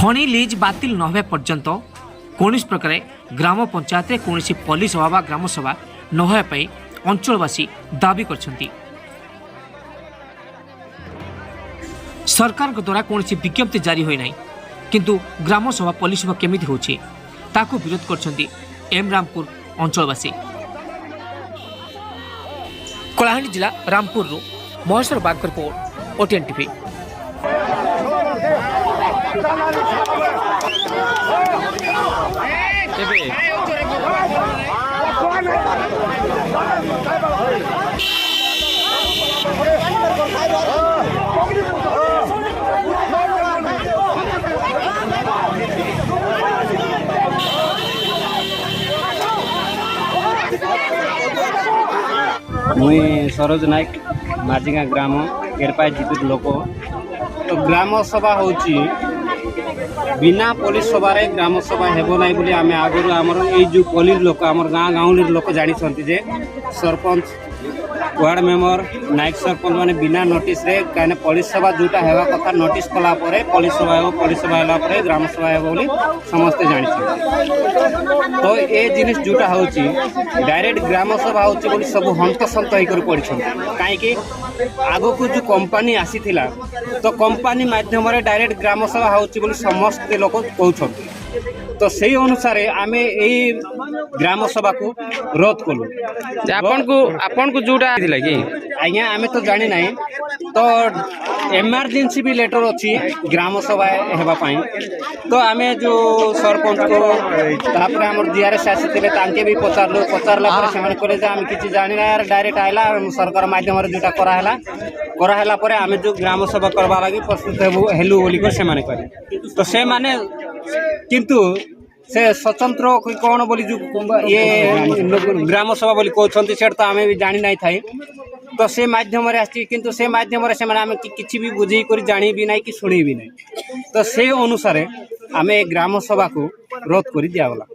खଣି lease बातिल न होगा पर्यंत कौन प्रकार ग्राम पंचायत में कौन पल्ली सभा व ग्राम सभा न होगा अंचलवासी दाबी करछंती। सरकार द्वारा कौन विज्ञप्ति जारी होना किंतु ग्राम सभा पल्ली सभा केमिति होछि ताकू विरोध करछंती एम रामपुर अंचलवासी। कलाहांडी जिला रामपुर महेश्वर बाग रिपोर्ट ओटीएन टीवी। मुई सरोज नायक मार्जिंगा ग्राम केरपाई जीवित लोक। तो ग्राम सभा होची बिना पुलिस सभारे ग्राम सभा हेबो नाही बोली आमे आगरु हमर ए जो पुलिस लोक हमर गाँ गाँवली लोक जानी छथि जे सरपंच वार्ड मेंबर नायक सरपंच माने बिना नोटिस रे काने पुलिस सभा जोटा हेबा कथा नोटिस कला परे पुलिस सभा हेला परे ग्राम सभा हेबो बोली समस्त जानी छथि। तो ए जिनिस जोटा होची डायरेक्ट ग्राम सभा होची बोली सब हंतसंत होई कर पड़ी छथि। काहे कि आगो को जो कंपनी आसी थिला तो कंपनी माध्यम रे डायरेक्ट ग्राम सभा होची बोली समस्त लोक कहउछथि। तो सही अनुसार आमे एई ग्राम सभा को रद्द कलु। आपन को जोटा आथिला कि आज्ञा आमे तो जानी नाही। तो इमरजेंसी भी लेटर अच्छी ग्राम सभा हेबा पाई। तो आमे जो सरपंच को तापर हमर डीआरएस आसीथिले तांके भी पचारला पर से माने कहले जे आमे किछि जानि ना डायरेक्ट आइला सरकार माध्यम रे जोटा करा हला परे आमे जो ग्राम सभा करबा लागि प्रस्तुत हेलु बोली को से माने कहले। तो से माने किंतु से स्वतंत्र कौन बोली जो ये ग्राम सभा बोली कहते से तो आम भी जानी नहीं थाई। तो से माध्यम आसी किंतु से माध्यम से आम किसी भी बुझे कर जानी भी नहीं कि शुणी भी नहीं। तो से अनुसार आम ग्राम सभा को रद्द कर दिया गला।